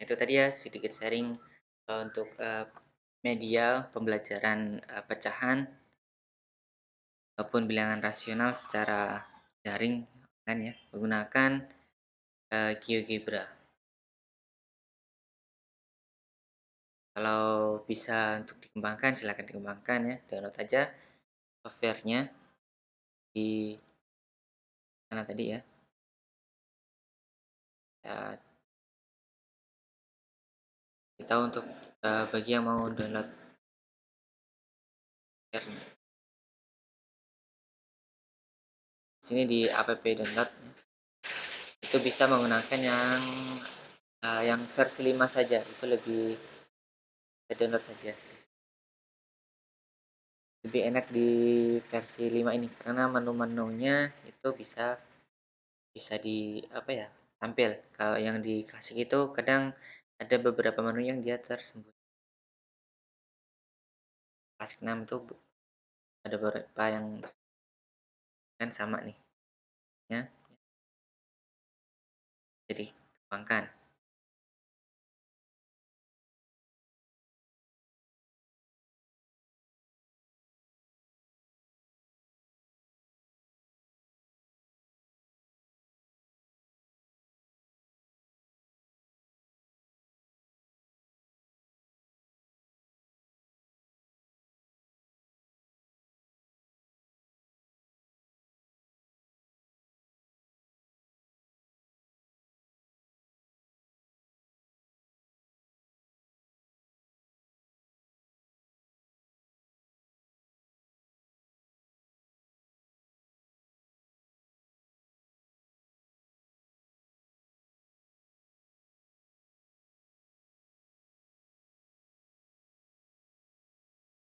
Itu tadi ya sedikit sharing untuk media pembelajaran pecahan maupun bilangan rasional secara daring kan ya menggunakan GeoGebra. Kalau bisa untuk dikembangkan silahkan dikembangkan ya, download aja softwarenya di sana tadi ya. Ya, kita untuk bagi yang mau download softwarenya. Sini di app download ya. Itu bisa menggunakan yang versi 5 saja, itu lebih download saja. Lebih enak di versi 5 ini karena menu-menunya itu bisa di apa ya, tampil. Kalau yang di klasik itu kadang ada beberapa menu yang dia tersembunyi. Klasik 6 itu ada beberapa yang kan sama nih ya. Jadi kembangkan.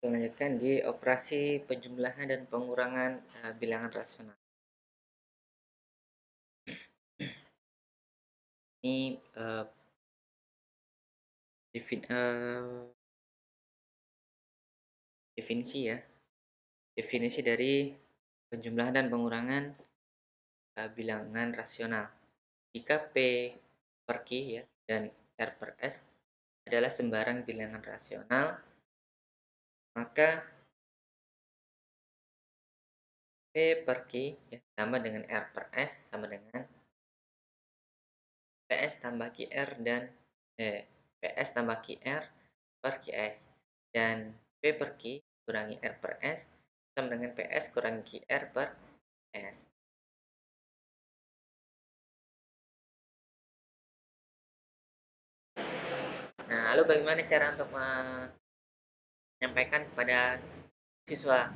Lanjutkan di operasi penjumlahan dan pengurangan bilangan rasional. Ini definisi ya. Definisi dari penjumlahan dan pengurangan bilangan rasional. Jika P per Q ya dan R per S adalah sembarang bilangan rasional, maka P per Q ya, sama dengan R per S sama dengan PS tambah QR dan PS tambah QR per QS dan P per Q kurangi R per S sama dengan PS kurangi QR per S. Nah, lalu bagaimana cara untuk menyampaikan kepada siswa?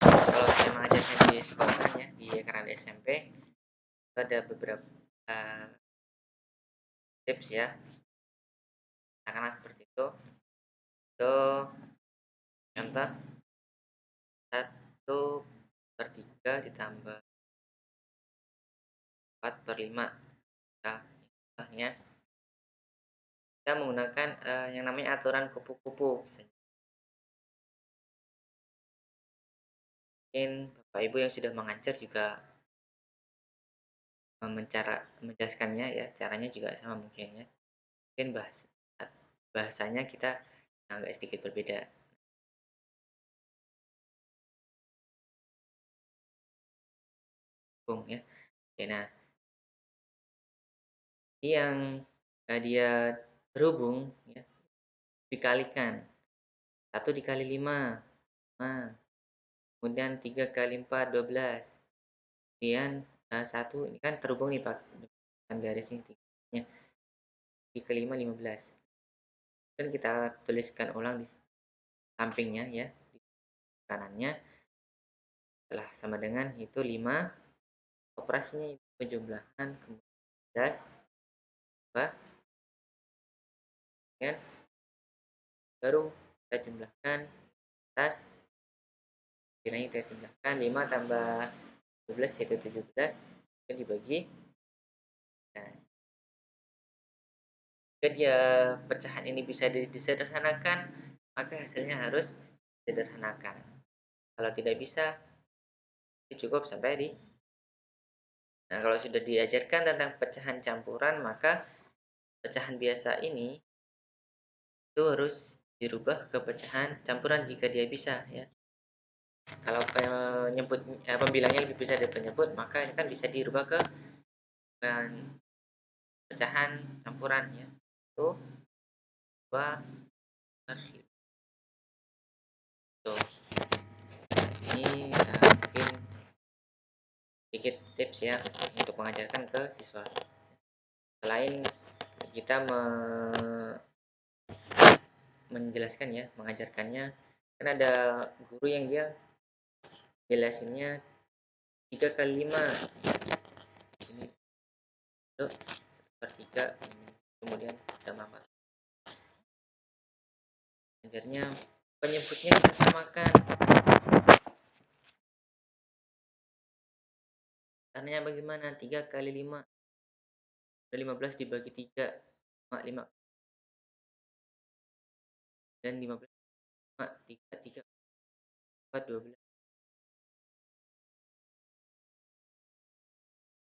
Kalau saya mengajarkan di sekolahan ya, di karena di SMP, itu ada beberapa tips ya. Katakanlah seperti itu. Itu contoh 1/3 ditambah 4/5. Nah, contohnya kita menggunakan yang namanya aturan kupu-kupu. Mungkin Bapak Ibu yang sudah mengajar juga menjelaskannya ya, caranya juga sama mungkin ya. Mungkin bahasanya kita agak sedikit berbeda. Ya. Oke, nah, yang dia terhubung ya, dikalikan 1 dikali 5, 5. Kemudian 3 kali 4, 12. Kemudian 1 ini kan terhubung nih Pak, garis ini 3 nya. 3 kali 5, 15. Dan kita tuliskan ulang di sampingnya ya, di kanannya. Setelah sama dengan itu 5, operasinya itu penjumlahan kemudian 11 ya, baru kita jumlahkan atas nilainya kita jumlahkan 5 tambah 12 yaitu 17 dan dibagi 11. Jika dia pecahan ini bisa disederhanakan, maka hasilnya harus disederhanakan. Kalau tidak bisa, cukup sampai di Nah, kalau sudah diajarkan tentang pecahan campuran, maka pecahan biasa ini itu harus dirubah ke pecahan campuran jika dia bisa ya. Kalau pembilangnya lebih besar dari penyebut, maka ini kan bisa dirubah ke pecahan campuran ya. 1, 2, 3. Tuh. Ini mungkin sedikit tips ya untuk mengajarkan ke siswa. Selain kita menjelaskan ya, mengajarkannya, kan ada guru yang dia jelasinnya 3 kali 5 ini itu per 3, kemudian tambah 4. Ajarnya penyebutnya kita samakan. Caranya bagaimana? 3 kali 5 15 dibagi 3, 5 dan 15 5 3 3 4 12.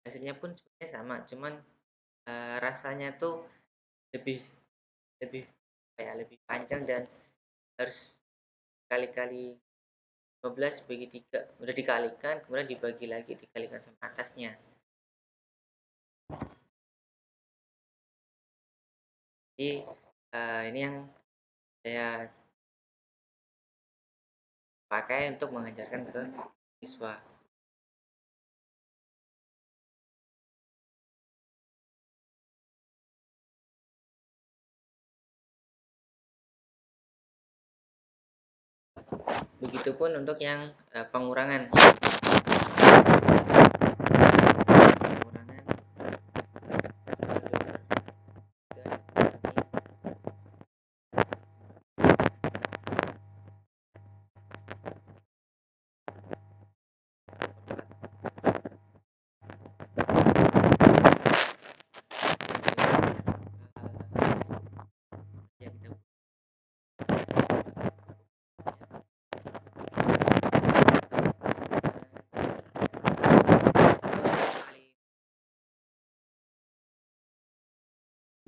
Hasilnya pun sebenarnya sama, cuman rasanya tuh lebih lebih lebih panjang dan harus kali-kali 15 bagi 3 udah dikalikan kemudian dibagi lagi dikalikan sama atasnya. Jadi ini yang saya pakai untuk mengajarkan ke siswa. Begitupun untuk yang pengurangan.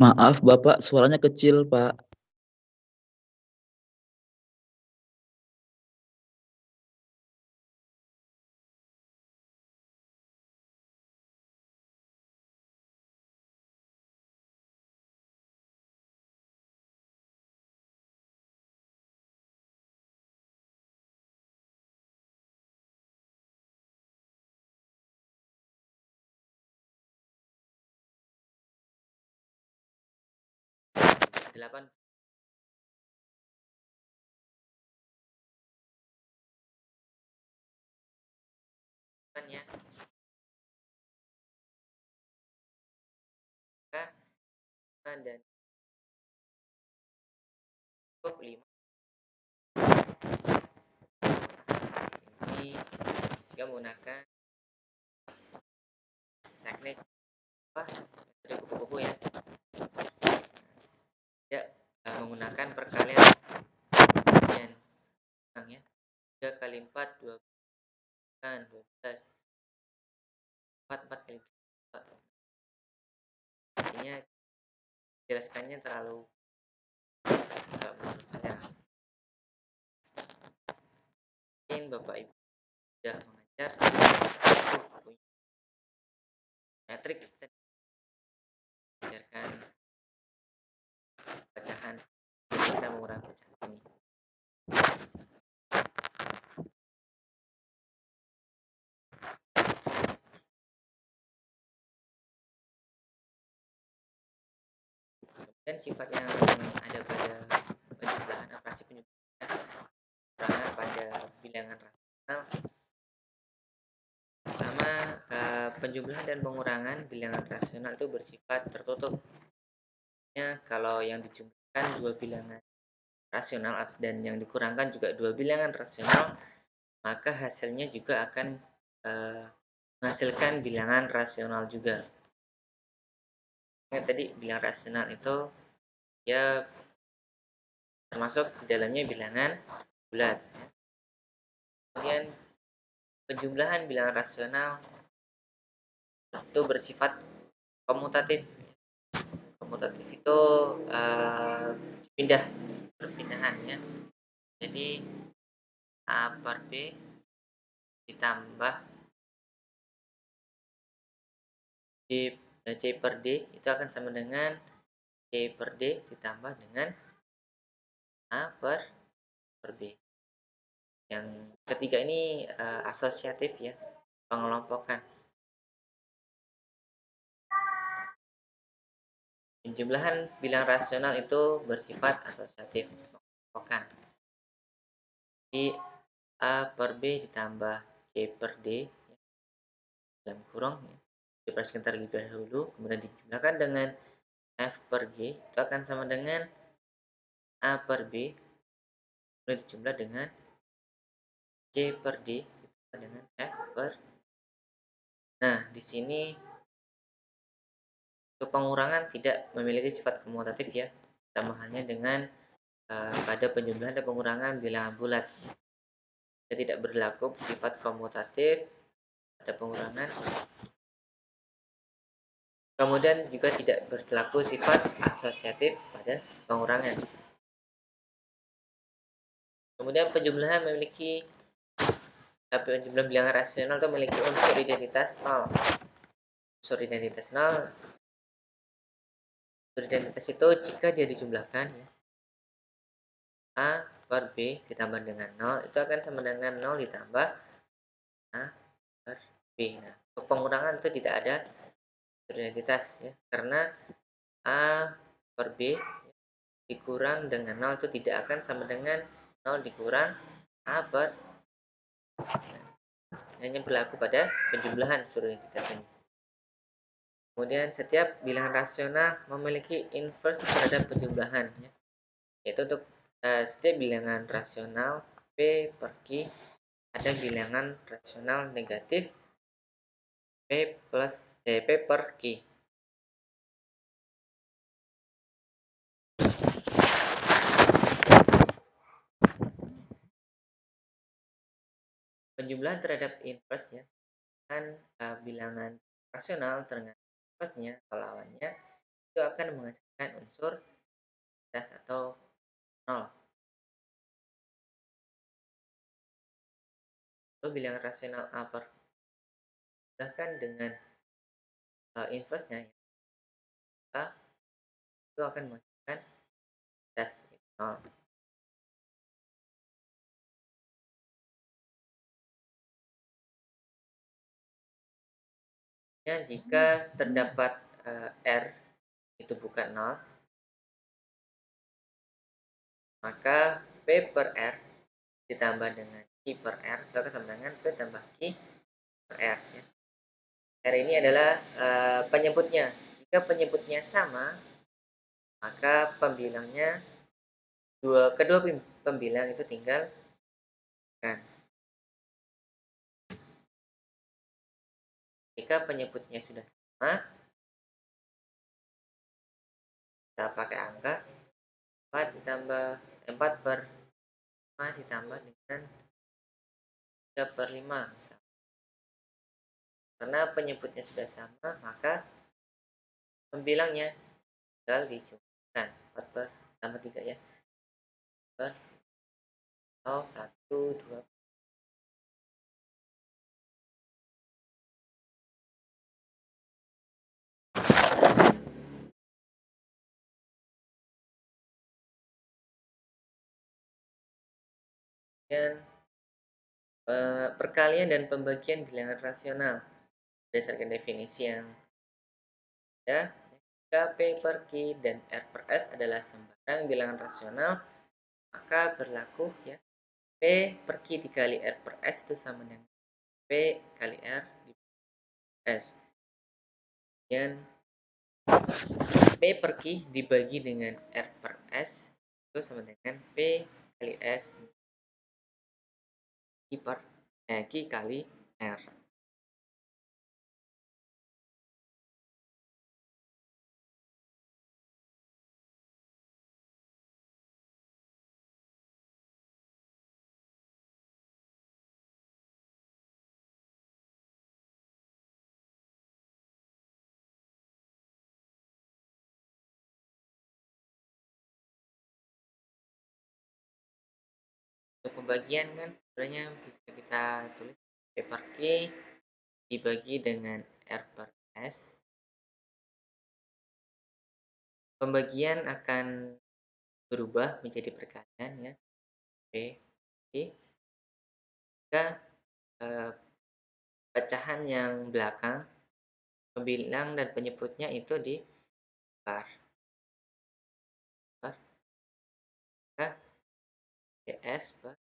Maaf Bapak, suaranya kecil Pak. Delapan ya. Dan cukup 5 ini jika menggunakan teknik dari kupu-kupu ya. Tidak menggunakan perkalian ya. 3 kali 4 12 4 kali 3. Artinya jelaskannya terlalu kalau menurut saya. Mungkin Bapak Ibu sudah mengajar matriks mengajarkan pecahan bisa mengurangi pecahan ini. Dan sifat yang ada pada penjumlahan operasi penjumlahan pada bilangan rasional. Pertama, penjumlahan dan pengurangan bilangan rasional itu bersifat tertutup. Kalau yang dijumlahkan 2 bilangan rasional dan yang dikurangkan juga 2 bilangan rasional, maka hasilnya juga akan menghasilkan bilangan rasional juga. Tadi bilangan rasional itu ya termasuk di dalamnya bilangan bulat. Kemudian penjumlahan bilangan rasional itu bersifat komutatif. Komutatif itu pindah, perpindahan ya. Jadi A per B ditambah C per D itu akan sama dengan C per D ditambah dengan A per B. Yang ketiga ini asosiatif ya, pengelompokan. Penjumlahan bilang rasional itu bersifat asosiatif, pengelompokan. Jadi A per B ditambah C per D ya, dalam kurung ya, dioperasikan terlebih dahulu, kemudian dijumlahkan dengan F per G itu akan sama dengan A per B kemudian dijumlah dengan C per D ditambah dengan F per. Nah, di sini untuk pengurangan tidak memiliki sifat komutatif ya, sama halnya dengan pada penjumlahan dan pengurangan bilangan bulat. Dia tidak berlaku sifat komutatif pada pengurangan. Kemudian juga tidak berlaku sifat asosiatif pada pengurangan. Kemudian penjumlahan memiliki penjumlahan bilangan rasional itu memiliki unsur identitas 0. Unsur identitas 0. Unsur identitas itu jika dia dijumlahkan ya, A per B ditambah dengan 0 itu akan sama dengan 0 ditambah A per B. Nah, untuk pengurangan itu tidak ada unsur identitas ya, karena A per B dikurang dengan 0 itu tidak akan sama dengan 0 dikurang A per. Hanya berlaku pada penjumlahan unsur identitas ini. Kemudian setiap bilangan rasional memiliki inverse terhadap penjumlahan ya. Yaitu untuk setiap bilangan rasional P per Q ada bilangan rasional negatif P per Q. Penjumlahan terhadap inverse ya, kan bilangan rasional dengan inverse-nya atau lawannya itu akan menghasilkan unsur das atau 0. Lalu bilangan rasional A per bahkan dengan inverse-nya ya, A itu akan menghasilkan das 0. Ya, jika terdapat R itu bukan 0, maka P per R ditambah dengan Q per R itu akan sama dengan P tambah Q per R ya. R ini adalah penyebutnya. Jika penyebutnya sama, maka pembilangnya kedua pembilang itu tinggal kan. Jika penyebutnya sudah sama, kita pakai angka 4 ditambah 4 per 5 ditambah dengan 3 per 5 misalnya. Karena penyebutnya sudah sama, maka pembilangnya tinggal dijumlahkan 4 per tambah 3 ya, per 0, 1, 2. Dan perkalian dan pembagian bilangan rasional berdasarkan definisi yang ada. Jika P per Q dan R per S adalah sembarang bilangan rasional, maka berlaku ya P per Q dikali R per S itu sama dengan P kali R di S. Dan P per Q dibagi dengan R per S itu sama dengan P kali S Q kali R. pembagian kan sebenarnya bisa kita tulis P per Q dibagi dengan R per S. Pembagian akan berubah menjadi perkalian ya. P, Q, jika pecahan yang belakang, pembilang dan penyebutnya itu ditukar. Maka PS per R.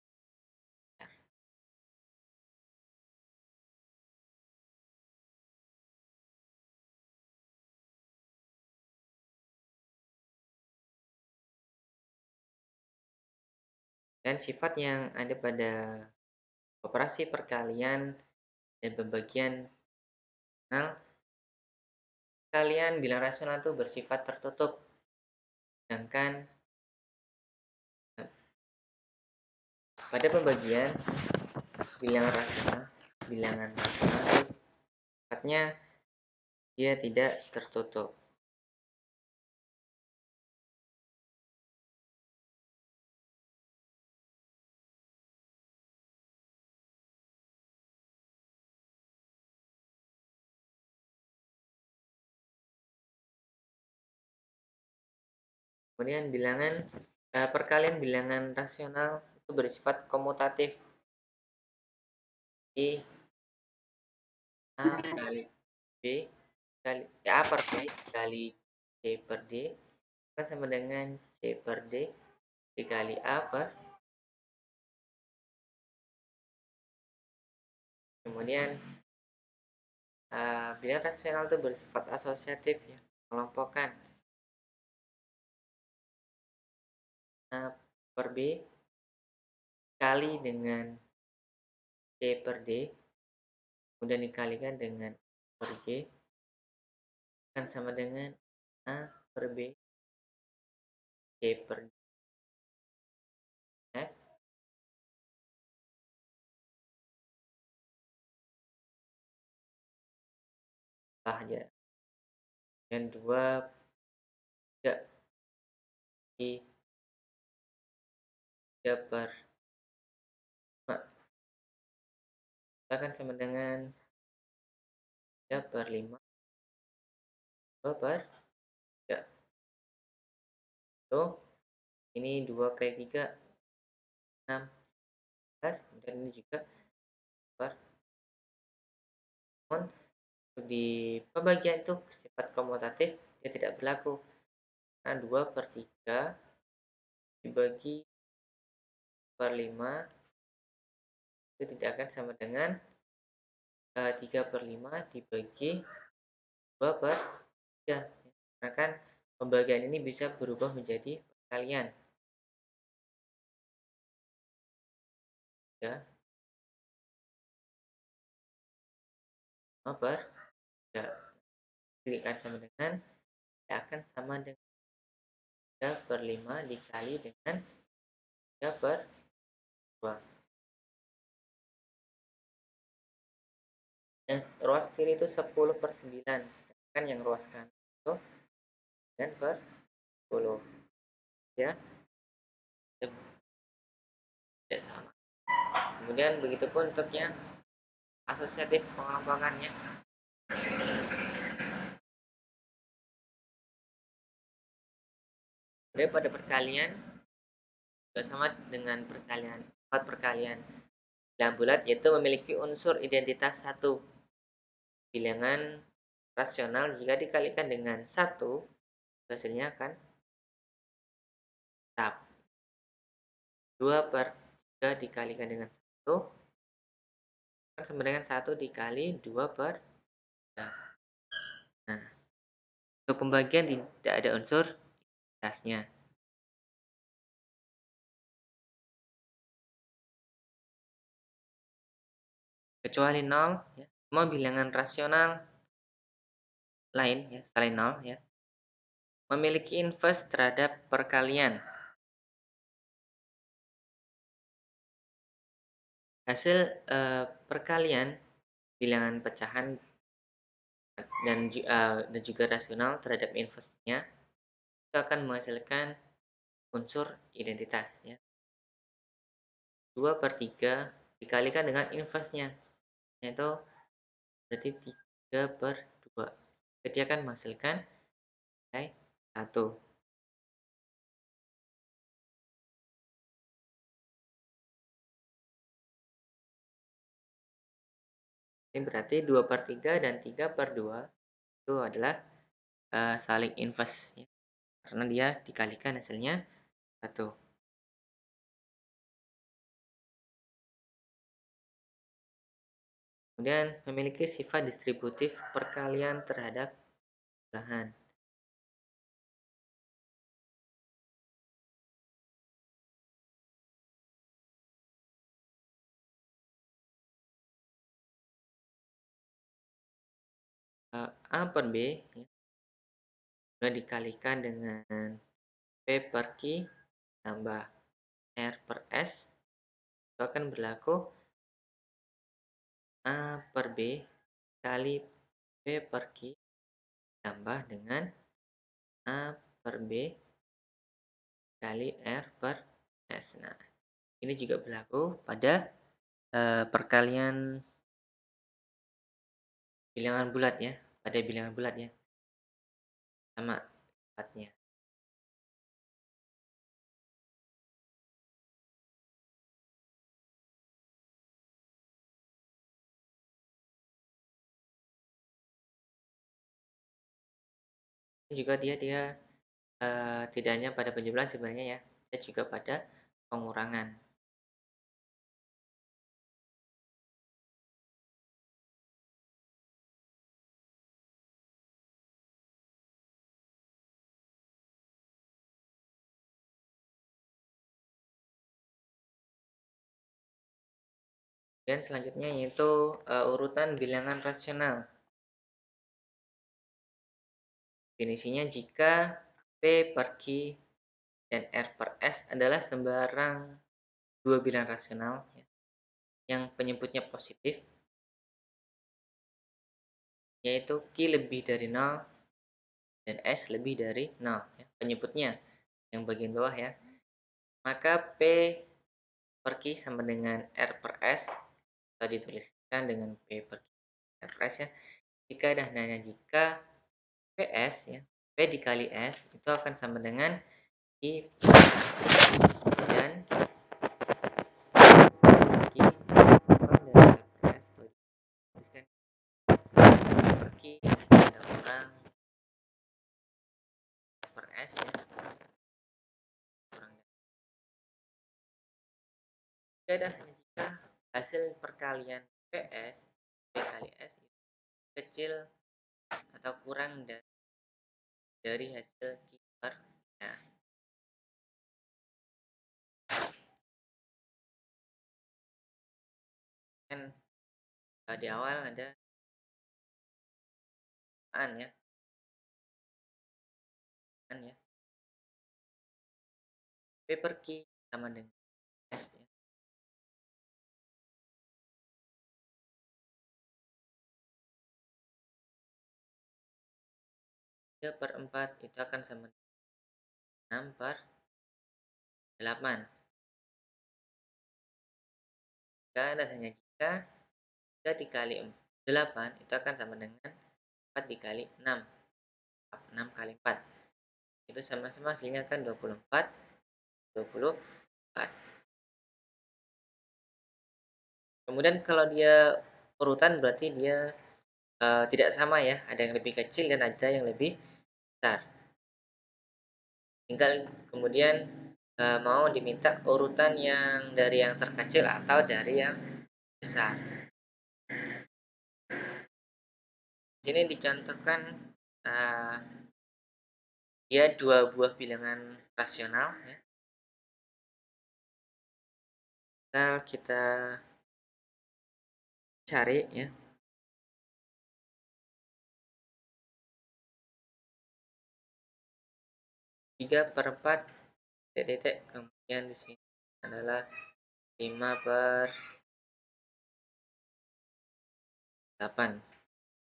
Dan sifat yang ada pada operasi perkalian dan pembagian rasional, perkalian bilang rasional itu bersifat tertutup, sedangkan pada pembagian bilangan rasional itu sifatnya dia tidak tertutup. Kemudian perkalian bilangan rasional itu bersifat komutatif. I A kali B kali A per B kali C per D kan sama dengan C per D dikali A per. Kemudian bilangan rasional itu bersifat asosiatif ya, mengelompokkan A per B kali dengan C per D kemudian dikalikan dengan per G kan sama dengan A per B C per D. F aja dan 2 3 I 3 per 5 akan sama dengan 3 per 5 2 per 3 tuh ini 2 kali 3 16 dan ini juga per. Namun di pembagian itu sifat komutatif dia tidak berlaku karena 2 per 3 dibagi per 5 itu tidak akan sama dengan 3 per 5 dibagi 2 per 3 karena kan pembagian ini bisa berubah menjadi perkalian ya 5 per 3 jadi akan sama dengan akan sama dengan 3 per 5 dikali dengan 3 per 2 yang ruas kiri itu 10 per 9 sedangkan yang ruas kanan itu 9 per 10 ya tidak sama. Kemudian begitupun untuk yang asosiatif pengelompokannya. Kemudian pada perkalian juga sama dengan sifat perkalian bilangan bulat yaitu memiliki unsur identitas 1. Bilangan rasional jika dikalikan dengan 1 hasilnya akan tetap. 2 per 3 dikalikan dengan 1 kan sama dengan 1 dikali 2 per 3. Nah, untuk pembagian tidak ada unsur identitasnya. Kecuali 0 ya. Semua bilangan rasional lain ya selain 0 ya memiliki inverse terhadap perkalian. Hasil perkalian bilangan pecahan dan juga rasional terhadap inverse-nya itu akan menghasilkan unsur identitas ya. 2/3 dikalikan dengan inversnya, yaitu berarti 3/2. Jadi akan menghasilkan nilai 1. Ini berarti 2/3 dan 3/2 itu adalah saling inverse ya, karena dia dikalikan hasilnya 1. Kemudian memiliki sifat distributif perkalian terhadap bahan. A per B ya, sudah dikalikan dengan P per Q tambah R per S, itu akan berlaku A per B kali P per Q tambah dengan A per B kali R per S. Nah, ini juga berlaku pada perkalian bilangan bulat ya, pada bilangan bulat ya, sama sifatnya. Ini juga dia dia tidak hanya pada penjumlahan sebenarnya ya, dia juga pada pengurangan. Dan selanjutnya yaitu urutan bilangan rasional. Definisinya jika P per Q dan R per S adalah sembarang dua bilangan rasional ya, yang penyebutnya positif, yaitu Q lebih dari 0 dan S lebih dari 0 ya, penyebutnya yang bagian bawah ya. Maka P per Q sama dengan R per S, atau dituliskan dengan P per Q R per S ya, jika dan hanya jika PS ya, P dikali S itu akan sama dengan I dan Q dari R per S, atau dituliskan per Q ada kurang per S ya, kurang. Jika dan hanya jika hasil perkalian PS P kali S itu kecil atau kurang dari hasil Q per R. Kan di awal ada an ya, an ya, P per Q sama dengan S ya. 3/4 itu akan sama dengan 6/8. Jika dan hanya jika 3 dikali 8 itu akan sama dengan 4 dikali 6. 6 kali 4. Itu sama-sama hasilnya kan 24. 24. Kemudian kalau dia urutan berarti dia tidak sama ya, ada yang lebih kecil dan ada yang lebih besar. Tinggal kemudian mau diminta urutan yang dari yang terkecil atau dari yang besar. Di sini dicontohkan dia dua buah bilangan rasional ya. Kita cari ya. 3/4 titik, kemudian di sini adalah 5/8.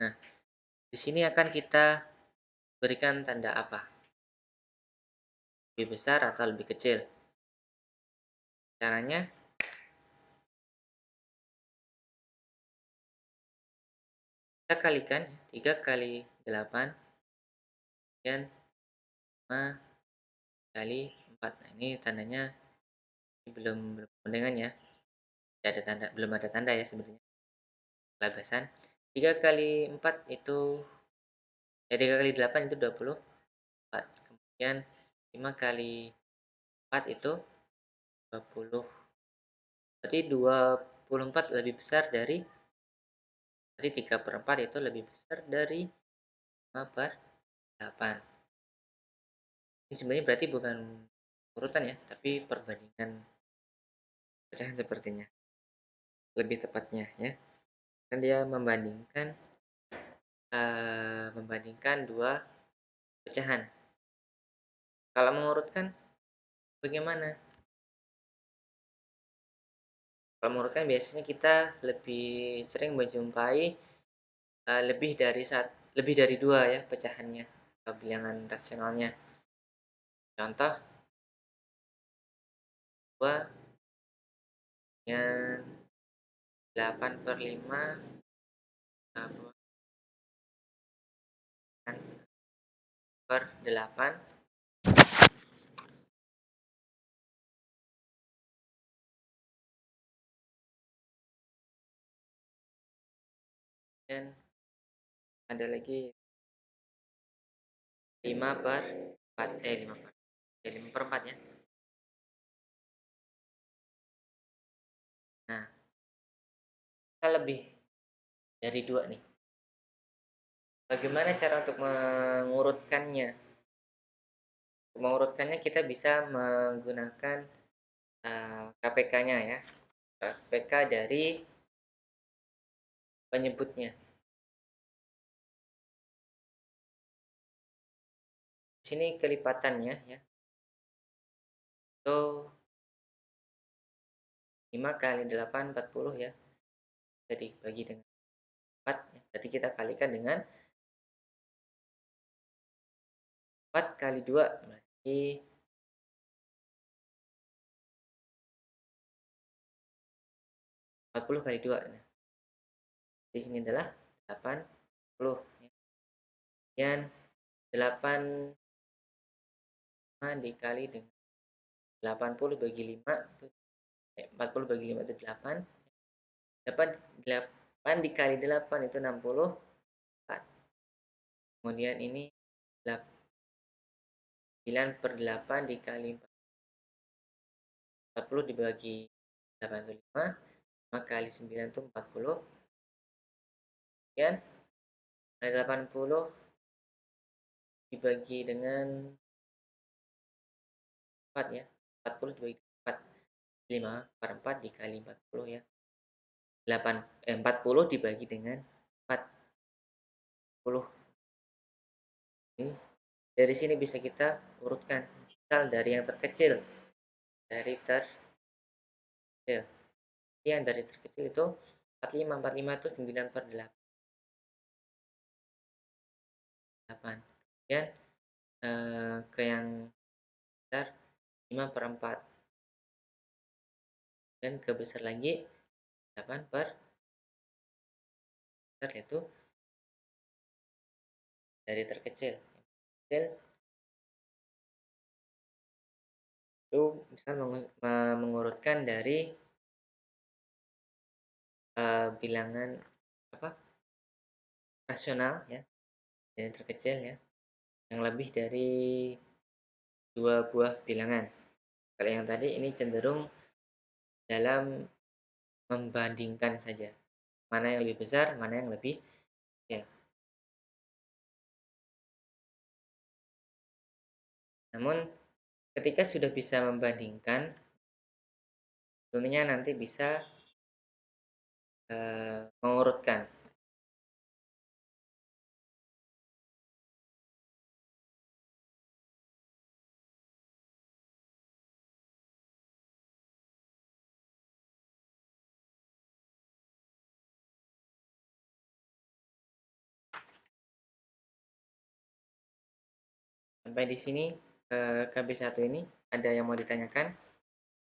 Nah, di sini akan kita berikan tanda apa? Lebih besar atau lebih kecil? Caranya kita kalikan 3 kali 8 dan 5 kali 4. Nah, ini tandanya belum berkepanjangan ya. Belum ada tanda ya sebenarnya. Pelabasan. 3 kali 4 itu 3 kali 8 itu 24. Kemudian 5 kali 4 itu 20. Berarti 24 lebih besar dari, berarti 3/4 itu lebih besar dari 5/8. Ini sebenarnya berarti bukan urutan ya, tapi perbandingan pecahan sepertinya. Lebih tepatnya ya. Kan dia membandingkan dua pecahan. Kalau mengurutkan bagaimana? Kalau mengurutkan biasanya kita lebih sering menjumpai lebih dari dua ya pecahannya, bilangan rasionalnya. Contoh 2 dengan 8/5 per 8 dan ada lagi 5/4 5/4 ya. Nah, kita lebih dari dua nih. Bagaimana cara untuk mengurutkannya? Mengurutkannya kita bisa menggunakan KPK-nya ya. KPK dari penyebutnya. Di sini kelipatannya ya. Itu 5 kali 8 40 ya. Jadi bagi dengan 4 ya. Berarti kita kalikan dengan 4 kali 2 berarti 40 kali 2. Nah, di sini adalah 80 ya. Kemudian 8 dikali dengan 80 bagi 5 itu 40 bagi 5 itu 8. 8 dikali 8 itu 64. Kemudian ini 9/8 dikali 40 dibagi 85. 5 kali 9 itu 40. Kemudian 80 dibagi dengan 4 ya. 40 dibagi 4. 5/4 dikali 40 ya. 40 dibagi dengan 40. Ini dari sini bisa kita urutkan. Misal dari yang terkecil. Dari terkecil. Yang dari terkecil itu 45. 45 itu 9/8. Kemudian ke yang besar 5/4. Dan ke besar lagi 8/4 yaitu dari terkecil. Kecil itu misal mengurutkan dari bilangan apa rasional ya, dari terkecil ya, yang lebih dari dua buah bilangan. Kalau yang tadi ini cenderung dalam membandingkan saja, mana yang lebih besar, mana yang lebih kecil. Namun ketika sudah bisa membandingkan, tentunya nanti bisa mengurutkan. Sampai di sini KB1 ini ada yang mau ditanyakan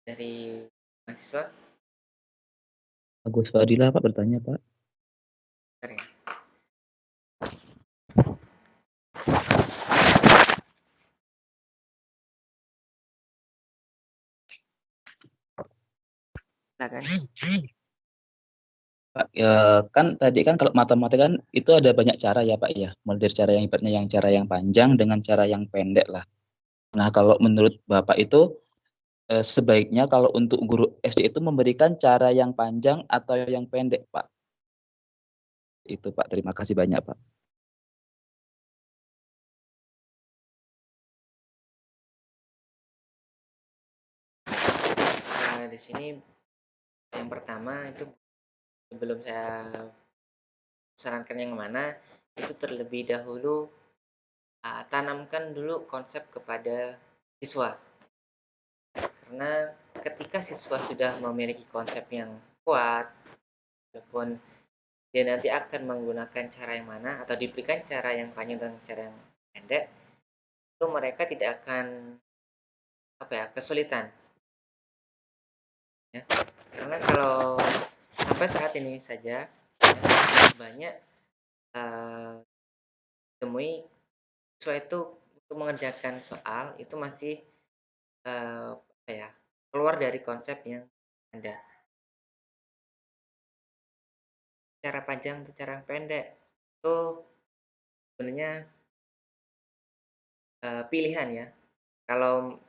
dari mahasiswa? Agus Fadilah Pak bertanya Pak. Bentar ya. Silakan. Pak, kan tadi kan kalau matematika kan itu ada banyak cara ya, Pak, ya, mulai dari cara yang ibaratnya yang cara yang panjang dengan cara yang pendek lah. Nah, kalau menurut Bapak itu, sebaiknya kalau untuk guru SD itu memberikan cara yang panjang atau yang pendek, Pak? Itu, Pak, terima kasih banyak, Pak. Di sini yang pertama itu sebelum saya sarankan yang mana, itu terlebih dahulu tanamkan dulu konsep kepada siswa. Karena ketika siswa sudah memiliki konsep yang kuat, walaupun dia nanti akan menggunakan cara yang mana atau diberikan cara yang panjang dan cara yang pendek, itu mereka tidak akan kesulitan ya. Karena kalau sampai saat ini saja ya, banyak temui siswa itu untuk mengerjakan soal itu masih keluar dari konsep yang ada. Cara panjang atau cara pendek itu sebenarnya pilihan ya. Kalau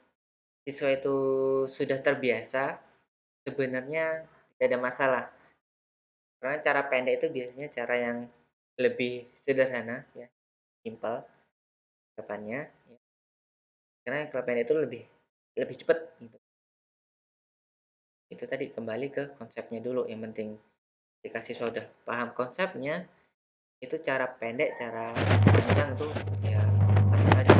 siswa itu sudah terbiasa, sebenarnya tidak ada masalah. Karena cara pendek itu biasanya cara yang lebih sederhana ya, simpel depannya. Ya. Karena kalau pendek itu lebih lebih cepat gitu. Itu tadi kembali ke konsepnya dulu yang penting. Ketika siswa sudah paham konsepnya, itu cara pendek, cara panjang itu ya sama saja.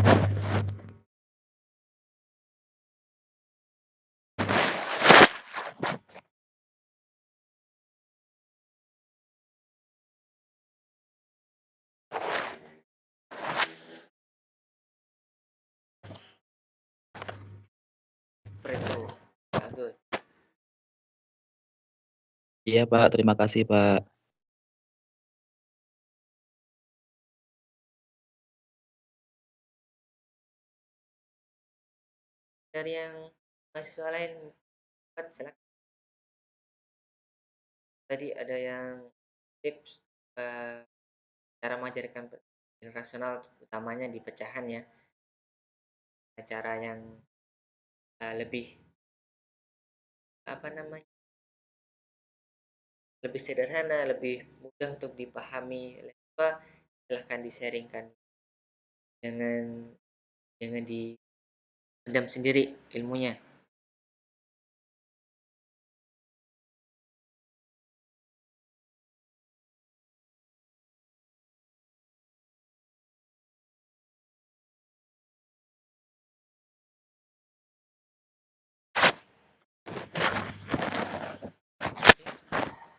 Seperti itu. Bagus. Iya, Pak, terima kasih, Pak. Dari yang mahasiswa lain, silakan. Tadi ada yang tips cara mengajarkan rasional utamanya di pecahan ya. Cara yang lebih apa namanya? Lebih sederhana, lebih mudah untuk dipahami oleh siswa, silahkan di-sharingkan. Jangan jangan dipendam sendiri ilmunya.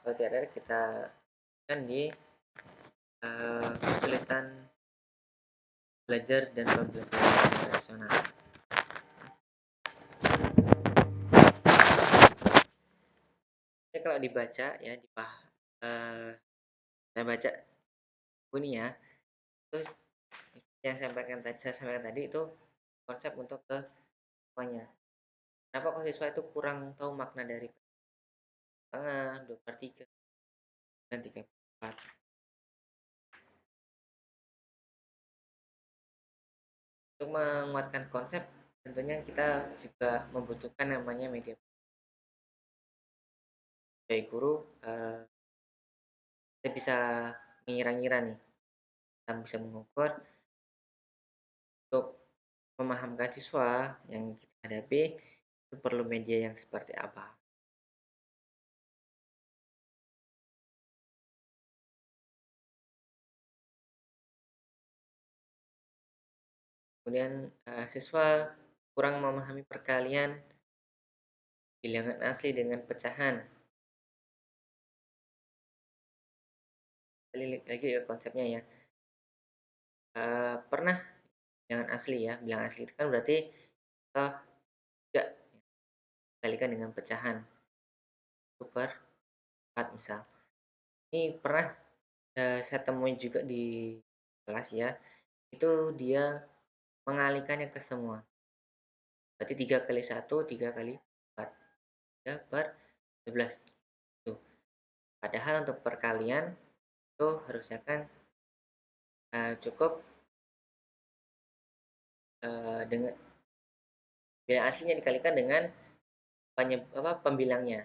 Kalau tidak ada kita kan di kesulitan belajar dan pembelajaran rasional. Jadi kalau dibaca ya saya baca buku ya, terus yang saya sampaikan tadi itu konsep untuk ke semuanya. Kenapa kok siswa itu kurang tahu makna dari tengah, 2/3, dan 3/4. Untuk menguatkan konsep, tentunya kita juga membutuhkan namanya media. Sebagai guru, kita bisa mengira-ngira nih, kita bisa mengukur untuk memahamkan siswa yang kita hadapi itu perlu media yang seperti apa. Kemudian siswa kurang memahami perkalian bilangan asli dengan pecahan. Balik lagi ke konsepnya ya. Pernah bilangan asli ya, bilangan asli itu kan berarti kita tidak kalikan dengan pecahan 1/4 misal. Ini pernah saya temui juga di kelas ya, itu dia mengalihkannya ke semua. Berarti 3 kali 1, 3 kali 4. Ya, 12. Tuh. Padahal untuk perkalian itu harusnya kan cukup dengan bilangan aslinya dikalikan dengan pembilangnya,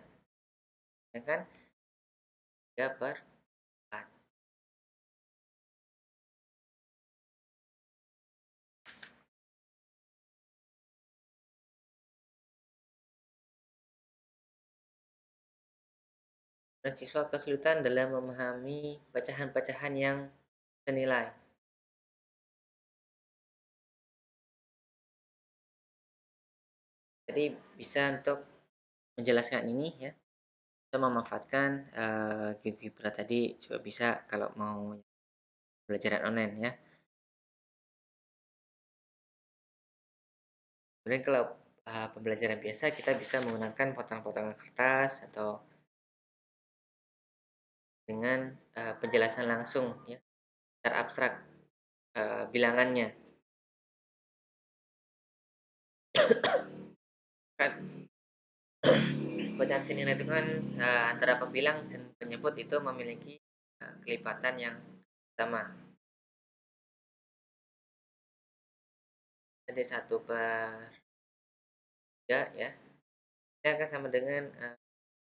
ya kan? 3/4. Dan siswa kesulitan dalam memahami pecahan-pecahan yang senilai. Jadi bisa untuk menjelaskan ini ya, kita memanfaatkan Gigibra tadi juga bisa kalau mau pembelajaran online ya. Kemudian kalau pembelajaran biasa kita bisa menggunakan potong-potongan kertas atau dengan penjelasan langsung ya, secara abstrak bilangannya. Kan pecahan senilai itu kan antara pembilang dan penyebut itu memiliki kelipatan yang sama. Jadi 1/3 ya, ini akan sama dengan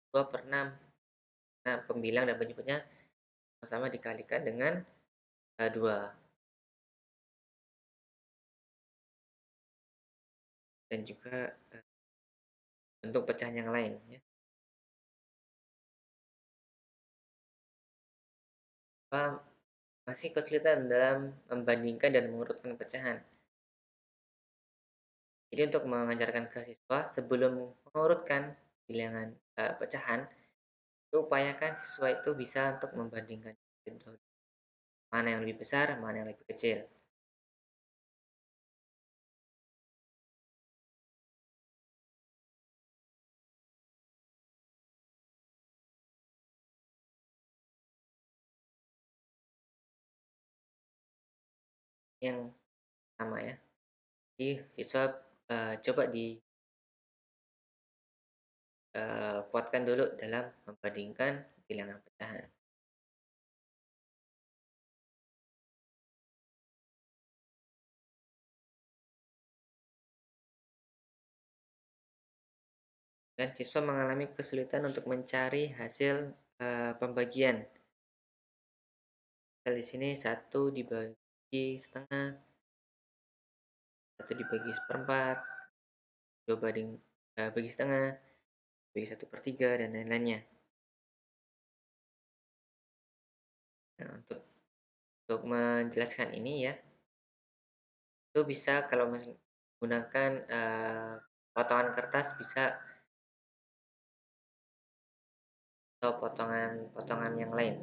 2/6. Nah, pembilang dan penyebutnya sama dikalikan dengan 2. Dan juga bentuk pecahan yang lain ya. Masih kesulitan dalam membandingkan dan mengurutkan pecahan. Jadi untuk mengajarkan ke siswa sebelum mengurutkan bilangan pecahan, itu upayakan siswa itu bisa untuk membandingkan mana yang lebih besar, mana yang lebih kecil. Yang sama ya. Jadi siswa coba kuatkan dulu dalam membandingkan bilangan pecahan. Dan siswa mengalami kesulitan untuk mencari hasil pembagian. Di sini 1 dibagi setengah, 1 dibagi seperempat, 2 bagi setengah, bagi 1/3, dan lain-lainnya. Nah, untuk menjelaskan ini ya, itu bisa kalau menggunakan potongan kertas bisa, atau potongan-potongan yang lain.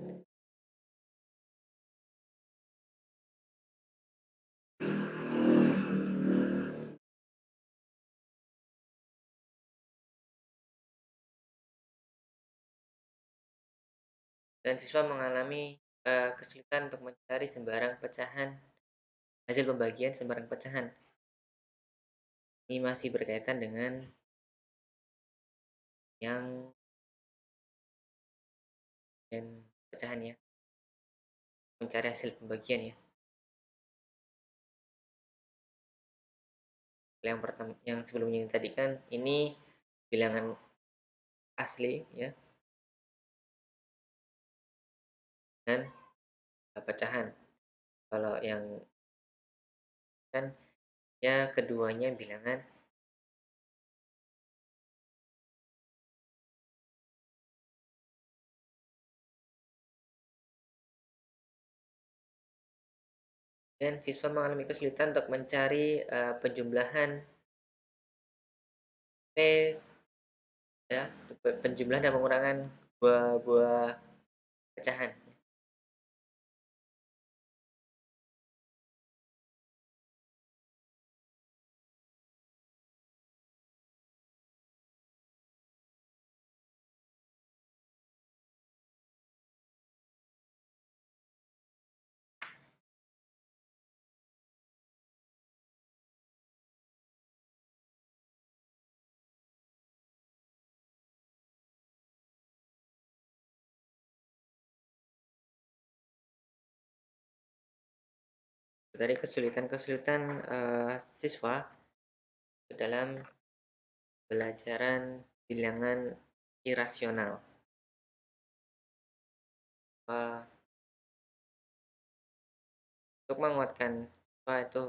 Dan siswa mengalami kesulitan untuk mencari hasil pembagian sembarang pecahan. Ini masih berkaitan dengan yang dan pecahan ya, mencari hasil pembagian ya. Yang pertama, yang sebelumnya tadi kan ini bilangan asli ya, dan pecahan. Kalau yang kan ya keduanya bilangan. Dan siswa mengalami kesulitan untuk mencari penjumlahan P ya, penjumlahan dan pengurangan buah-buah pecahan. Tadi kesulitan-kesulitan siswa dalam pelajaran bilangan irasional. Untuk menguatkan siswa itu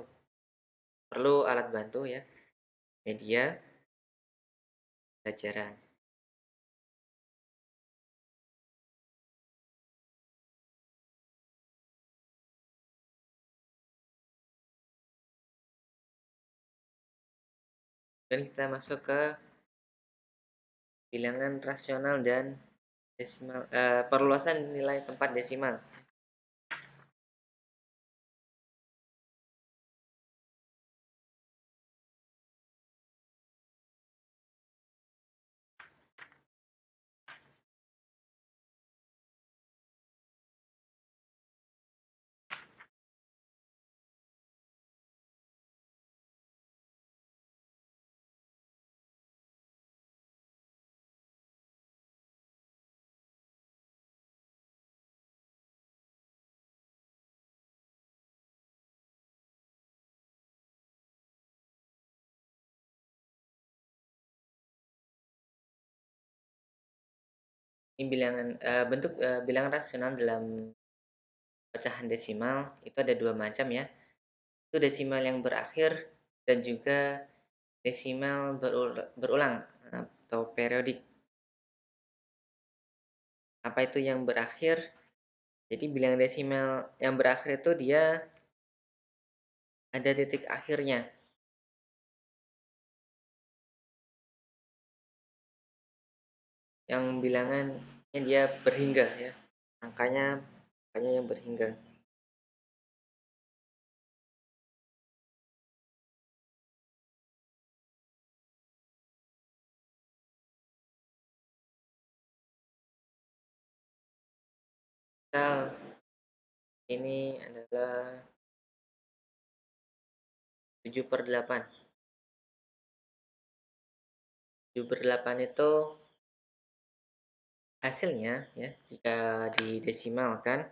perlu alat bantu ya, media, pelajaran. Dan kita masuk ke bilangan rasional dan desimal, perluasan nilai tempat desimal. Ini bilangan bentuk bilangan rasional dalam pecahan desimal itu ada dua macam ya. Itu desimal yang berakhir dan juga desimal berulang atau periodik. Apa itu yang berakhir? Jadi bilangan desimal yang berakhir itu dia ada titik akhirnya. Yang bilangannya dia berhingga ya. Angkanya yang berhingga. Misal ini adalah 7/8. 7/8 itu hasilnya ya jika didesimalkan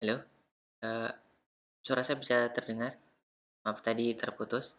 halo, eee, suara saya bisa terdengar? Maaf tadi terputus.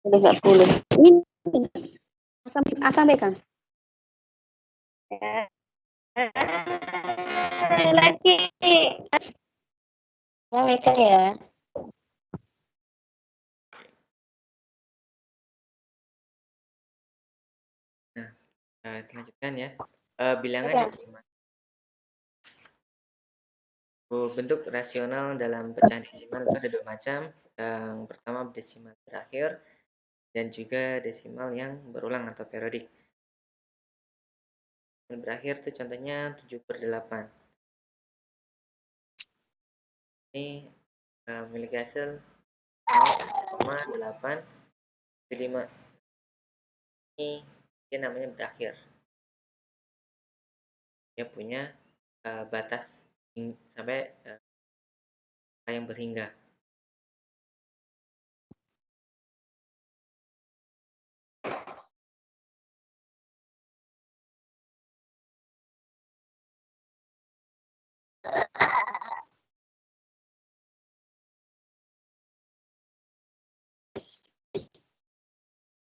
Udah 40. Ini akan Bekang. Lagi. Ya, Meka ya. Nah, dilanjutkan ya. Bilangan Oke. desimal. Bentuk rasional dalam pecahan desimal itu ada dua macam. Yang pertama desimal berakhir dan juga desimal yang berulang atau periodik. Yang berakhir itu contohnya 7/8. Ini memiliki hasil 0,875. Ini dia namanya berakhir. dia punya batas sampai angka yang berhingga.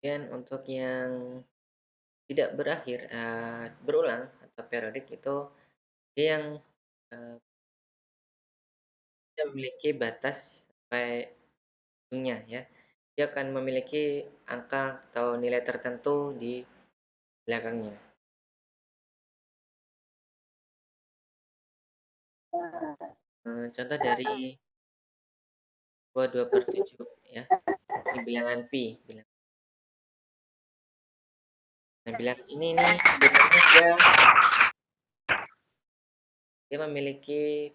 Kemudian untuk yang tidak berakhir berulang atau periodik itu dia yang tidak memiliki batas sampai ujungnya ya. Dia akan memiliki angka atau nilai tertentu di belakangnya. Contoh dari 22/7 ya. Ini bilangan pi. Nah, bilangan ini nih sebenarnya dia memiliki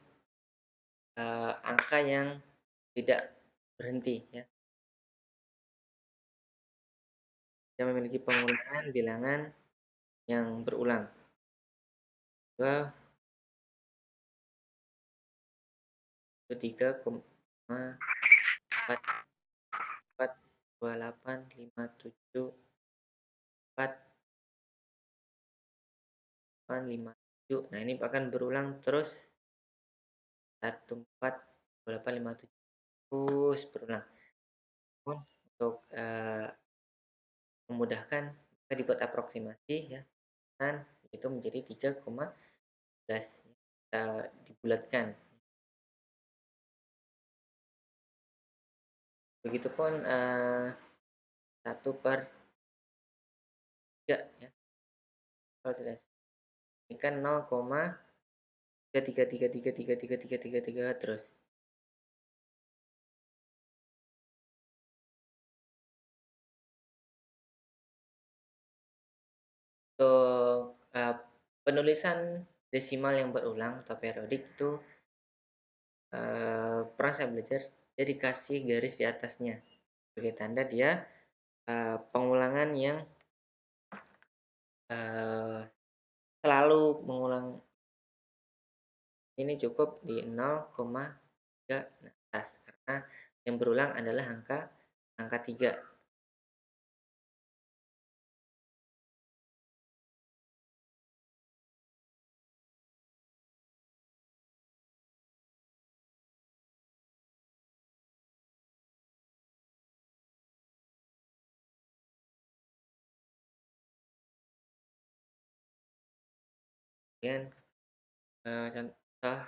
angka yang tidak berhenti ya. Dia memiliki pengulangan bilangan yang berulang. 2, 3,4, 4, 28, 57, 4, 8, 57. Nah, ini akan berulang terus 1, 4, 28, 57 terus berulang. Untuk memudahkan kita dibuat aproksimasi ya, dan itu menjadi 3,11 kita dibulatkan. Begitupun 1/3 ya. Kalau tidak ini kan 0,333333333 terus. Untuk penulisan desimal yang berulang atau periodik itu pernah saya belajar dia dikasih garis di atasnya sebagai tanda dia pengulangan yang selalu mengulang. Ini cukup di 0,3 atas karena yang berulang adalah angka 3. Kemudian contoh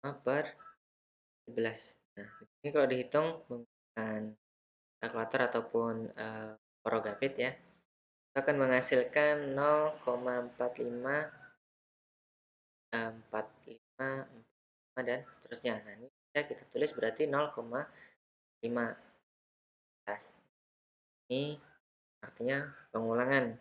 5/11. Nah, ini kalau dihitung menggunakan kalkulator ataupun Progapit ya, itu akan menghasilkan 0,4545 dan seterusnya. Nah, ini bisa kita tulis berarti 0,5 atas. Ini artinya pengulangan.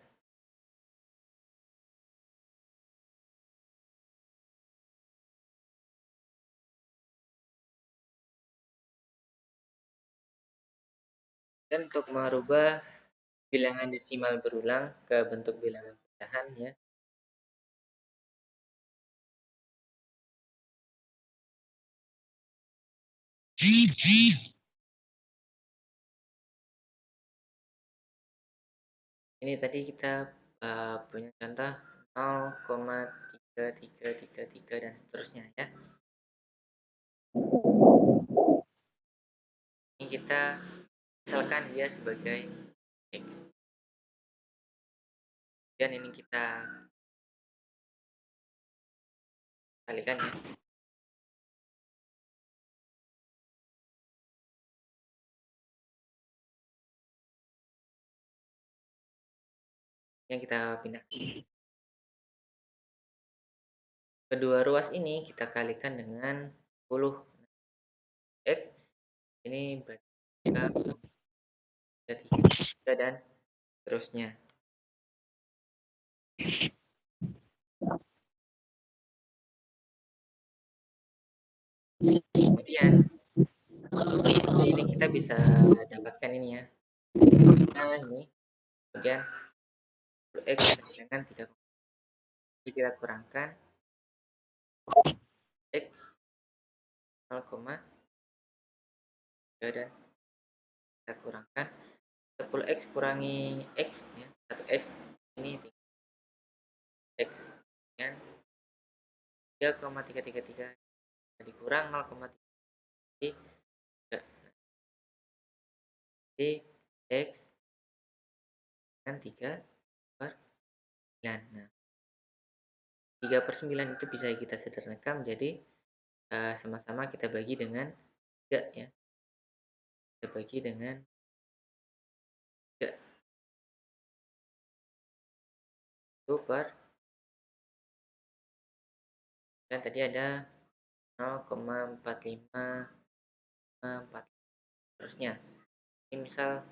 Dan untuk merubah bilangan desimal berulang ke bentuk bilangan pecahan ya. Ini tadi kita punya contoh 0,3333 dan seterusnya ya. Ini kita misalkan dia sebagai X. Dan ini kita kalikan ya. Yang kita pindah. Kedua ruas ini kita kalikan dengan 10 X. Ini berarti 3 dan seterusnya. Kemudian ini kita bisa dapatkan ini ya. Nah, ini kemudian X dengan 3. Jadi kita kurangkan X 0,3 dan kita kurangkan 10X kurangi X ya, 1X ini X dengan 3,333 dikurang 0,3, jadi X dengan 3/9. Nah, 3/9 itu bisa kita sederhanakan menjadi sama-sama kita bagi dengan 3 ya. Kita bagi dengan 3 itu dan tadi ada 0,45 seterusnya. Ini misal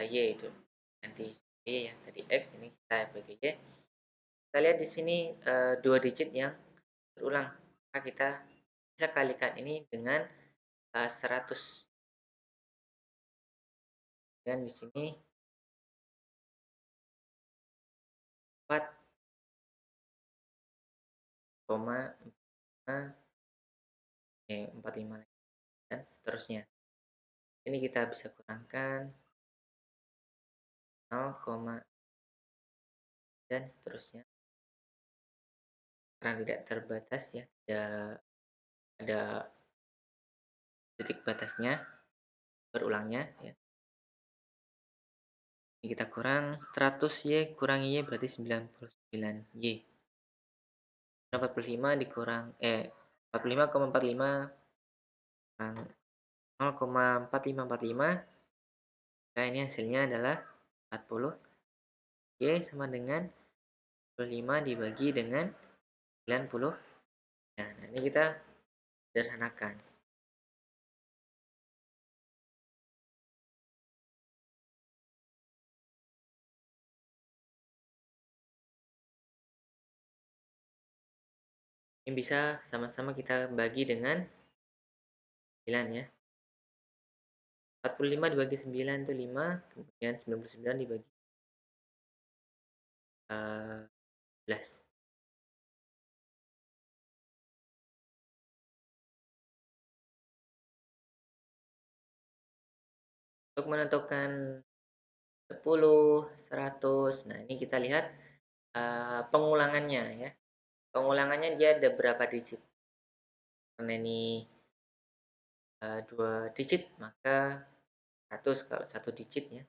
Y itu ganti Y ya, tadi X ini kita bagi Y. Kita lihat di sini 2 digit yang berulang, maka kita bisa kalikan ini dengan 100. Dan di sini 4,45 dan seterusnya. Ini kita bisa kurangkan 0, dan seterusnya. Karena tidak terbatas ya, tidak ada titik batasnya berulangnya ya. Ini kita kurang 100Y kurangi Y berarti 99Y. 45 dikurang 45,45 kurang 0,4545. Nah, ini hasilnya adalah 40. Y sama dengan 25 dibagi dengan 90. Nah, ini kita sederhanakan. Ini bisa sama-sama kita bagi dengan 9 ya. 45 dibagi 9 itu 5, kemudian 99 dibagi 11. Untuk menentukan 10, 100, nah ini kita lihat pengulangannya ya. Pengulangannya dia ada berapa digit. Karena ini 2 digit, maka 100 kalau 1 digit ya.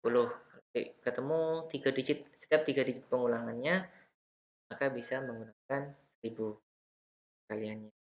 10 ketemu 3 digit, setiap 3 digit pengulangannya maka bisa menggunakan 1000 kaliannya.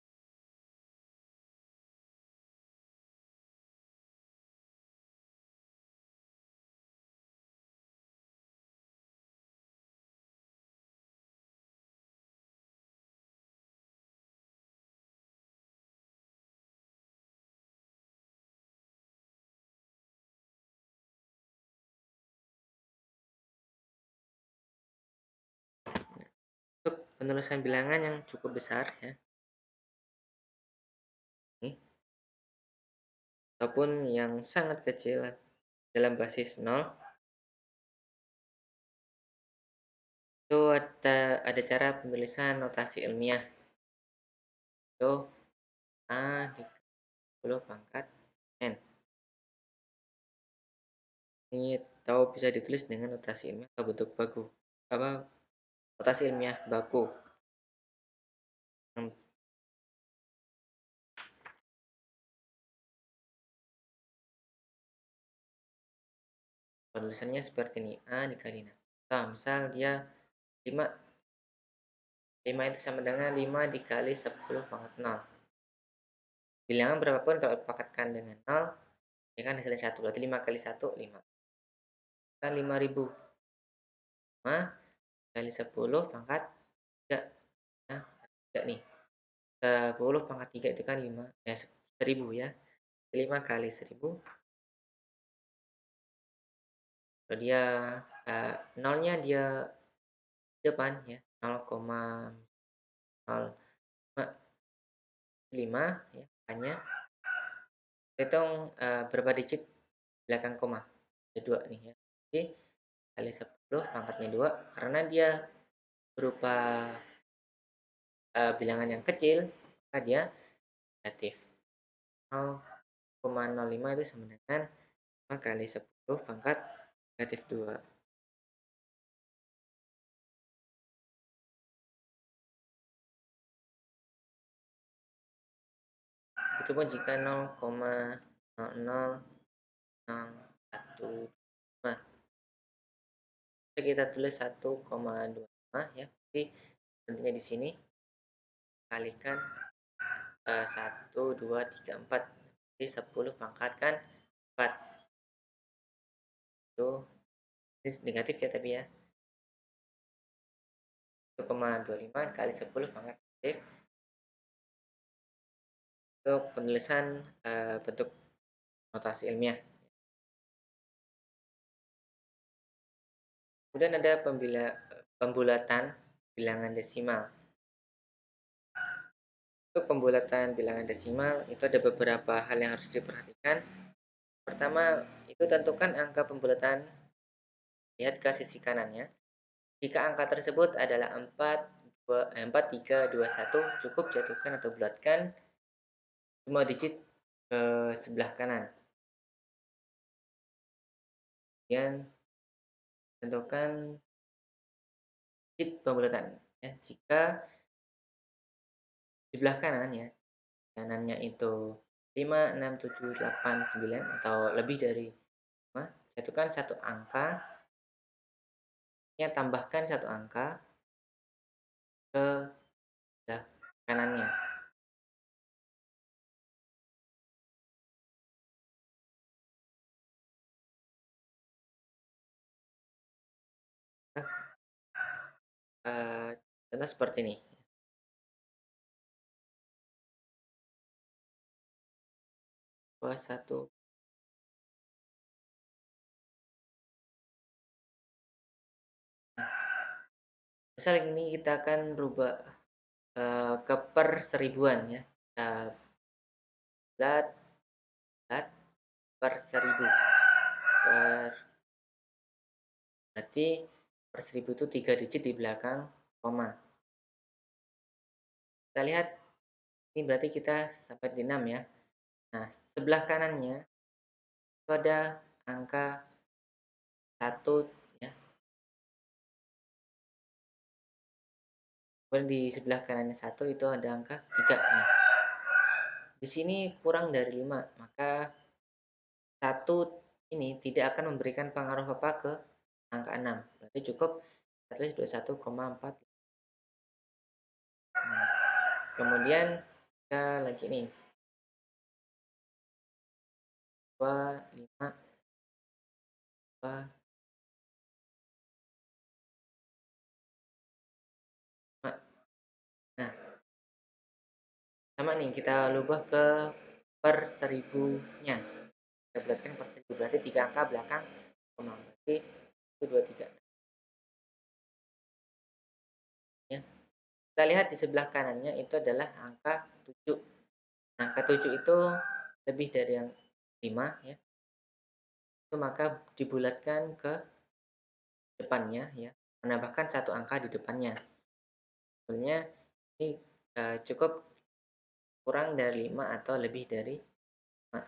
Untuk penulisan bilangan yang cukup besar ya, ini, ataupun yang sangat kecil dalam basis 0, itu ada cara penulisan notasi ilmiah. Itu A dikali 10 pangkat N. Ini tahu bisa ditulis dengan notasi ilmiah atau bentuk baku. Notasi ilmiah baku. Penulisannya seperti ini, A dikali 6. Nah, misal dia 5. 5 itu sama dengan 5 dikali 10 pangkat 0. Bilangan berapapun kalau dipangkatkan dengan 0, ya kan hasilnya 1. Berarti 5 kali 1, 5. Kan 5000. 5 kali 10 pangkat 3. Nah, 3 nih. 10 pangkat 3 itu kan 5. Ya, 1000 ya. 5 kali 1000. Kalau dia nolnya dia depan ya. 0,05 ya. Hanya hitung berapa digit belakang koma. Ada 2 nih ya. Jadi kali 10 pangkatnya 2 karena dia berupa bilangan yang kecil, maka dia negatif. 0,05 itu sama dengan 5 kali 10 pangkat negatif 2. Itu pun jika 0,00015. Kita tulis 1,25 ya. Jadi bentuknya di sini kalikan 1, 2, 3, 4. Jadi 10 pangkatkan 4. Itu ini negatif ya tapi ya. 1,25 kali 10 pangkat negatif. Untuk penulisan bentuk notasi ilmiah. Kemudian ada pembulatan bilangan desimal. Untuk pembulatan bilangan desimal itu ada beberapa hal yang harus diperhatikan. Pertama, itu tentukan angka pembulatan, lihat ke sisi kanannya. Jika angka tersebut adalah 4, 3, 2, 1, cukup jatuhkan atau bulatkan semua digit ke sebelah kanan. Kemudian tentukan digit pembulatan. Ya, jika di sebelah kanan ya, kanannya itu 5, 6, 7, 8, 9 atau lebih dari 5, jatuhkan satu angka, yang tambahkan satu angka ke sebelah kanannya. Contoh seperti ini. Bahwa 1 misal ini kita akan rubah ke per seribuan ya. Bulat per 1000 berarti per 1000 itu 3 digit di belakang koma. Kita lihat ini berarti kita sampai di 6 ya. Nah, sebelah kanannya itu ada angka 1 ya. Kemudian di sebelah kanannya 1 itu ada angka 3. Nah, di sini kurang dari 5, maka 1 ini tidak akan memberikan pengaruh apa ke angka 6. Berarti cukup kita tulis 21,4. Nah, kemudian kita lagi nih 2, 5, 2, 5. Nah, sama nih kita ubah ke per 1000-nya. Kita bulatkan per 1000 berarti 3 angka belakang koma. Berarti itu 23. Ya. Kita lihat di sebelah kanannya itu adalah angka 7. Angka 7 itu lebih dari yang 5 ya. Itu maka dibulatkan ke depannya ya, menambahkan satu angka di depannya. Sebenarnya ini cukup kurang dari 5 atau lebih dari 5.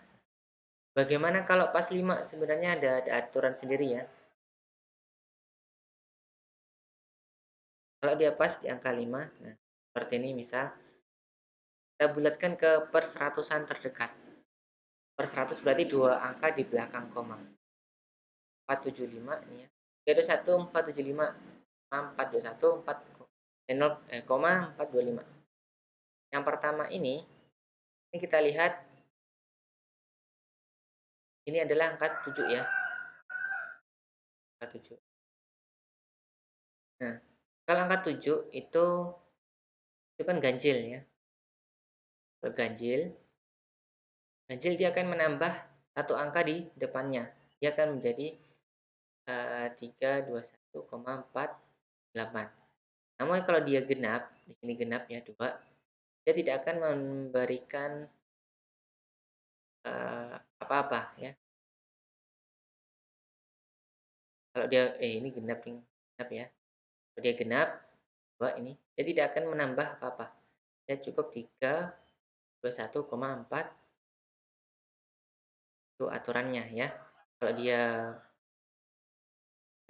Bagaimana kalau pas 5? Sebenarnya ada aturan sendiri ya. Kalau dia pas di angka 5, nah seperti ini misal, kita bulatkan ke per seratusan terdekat. Per 100 berarti 2 angka di belakang koma. 475 ini ya. 321 475 421 4 koma 425. Yang pertama ini kita lihat ini adalah angka 7 ya. Angka 7. Nah, kalau angka 7 itu kan ganjil ya. Kalau ganjil dia akan menambah satu angka di depannya. Dia akan menjadi 321,48. Namun kalau dia genap, di sini genap ya 2, dia tidak akan memberikan apa-apa ya. Kalau dia ini genap ya. Kalau dia genap 2 ini, dia tidak akan menambah apa-apa. Dia cukup 321,4 itu aturannya ya. Kalau dia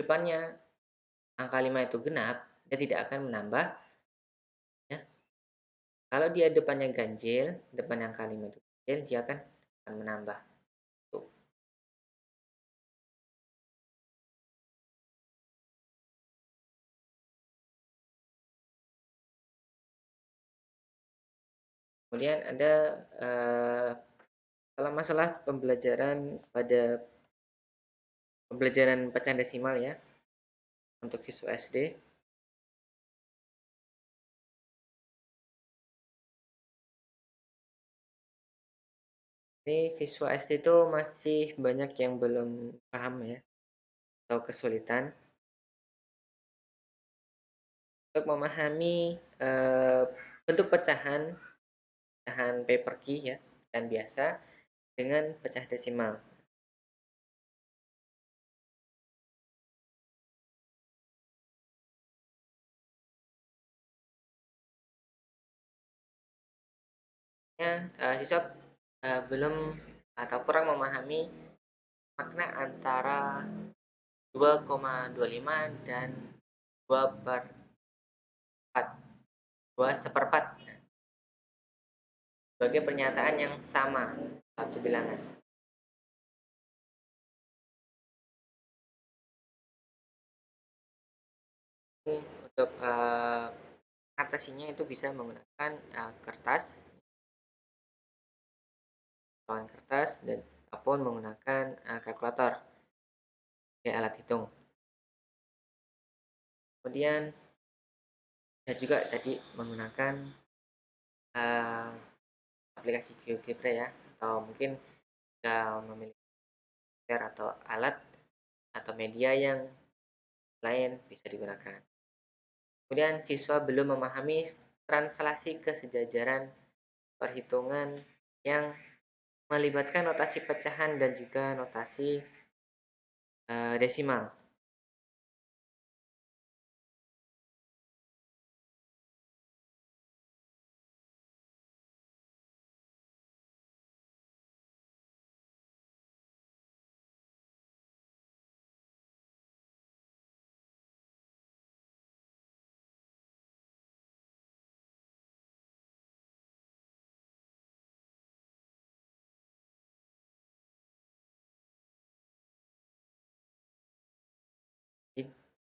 depannya angka 5 itu genap, dia tidak akan menambah ya. Kalau dia depannya ganjil, depan angka 5 itu ganjil, dia akan menambah. Tuh. Kemudian ada kalau masalah pembelajaran pembelajaran pecahan desimal ya untuk siswa SD. Ini siswa SD itu masih banyak yang belum paham ya atau kesulitan untuk memahami bentuk pecahan paper key ya, pecahan biasa dengan pecah desimal. Siswa belum atau kurang memahami makna antara 2,25 dan 2 seperempat sebagai pernyataan yang sama satu bilangan. Untuk atasinya itu bisa menggunakan kertas dan ataupun menggunakan kalkulator sebagai alat hitung. Kemudian bisa juga tadi menggunakan aplikasi GeoGebra ya, atau mungkin jika memiliki software atau alat atau media yang lain bisa digunakan. Kemudian siswa belum memahami translasi kesejajaran perhitungan yang melibatkan notasi pecahan dan juga notasi desimal.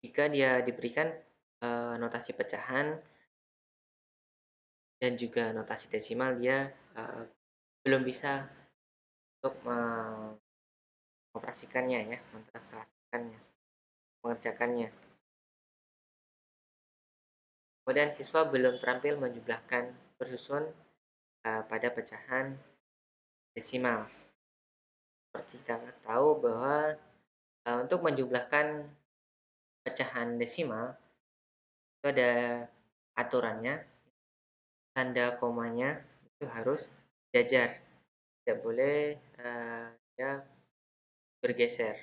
Jika dia diberikan notasi pecahan dan juga notasi desimal, dia belum bisa untuk mengoperasikannya ya, mentranslasikannya, mengerjakannya. Kemudian siswa belum terampil menjumlahkan bersusun pada pecahan desimal. Seperti kita tahu bahwa untuk menjumlahkan pecahan desimal itu ada aturannya, tanda komanya itu harus sejajar, tidak boleh ya bergeser.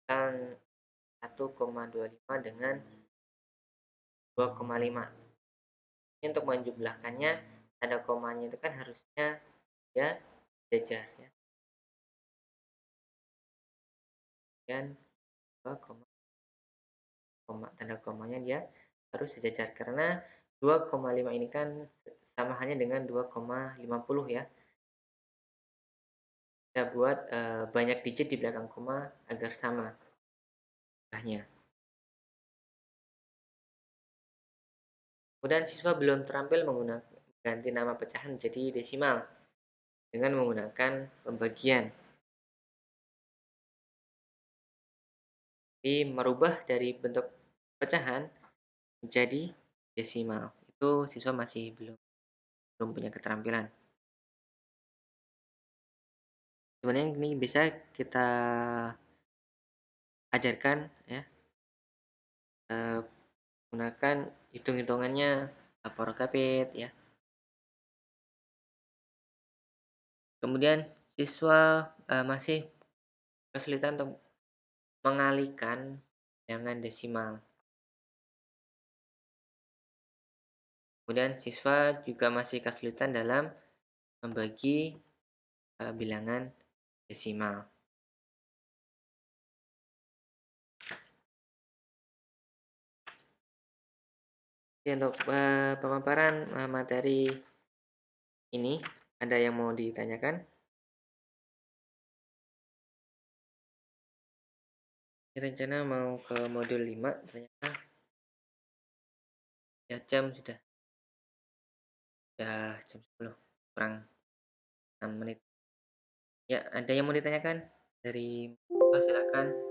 Misalkan 1,25 dengan 2,5. Ini untuk menjumlahkannya, tanda komanya itu kan harusnya ya sejajar ya. Dan 2, tanda komanya dia harus sejajar karena 2,5 ini kan sama halnya dengan 2,50 ya. Kita buat banyak digit di belakang koma agar sama jumlahnya. Kemudian siswa belum terampil mengganti nama pecahan menjadi desimal dengan menggunakan pembagian. Jadi merubah dari bentuk pecahan menjadi desimal. Itu siswa masih belum punya keterampilan. Sebenarnya ini bisa kita ajarkan ya, menggunakan hitung-hitungannya Porokapit ya. Kemudian siswa masih kesulitan untuk mengalihkan bilangan desimal. Kemudian siswa juga masih kesulitan dalam membagi bilangan desimal. Oke, untuk pemaparan materi ini, ada yang mau ditanyakan? Rencana mau ke modul 5, ternyata ya jam sudah jam 10 kurang 6 menit. Ya, ada yang mau ditanyakan? Dari silakan.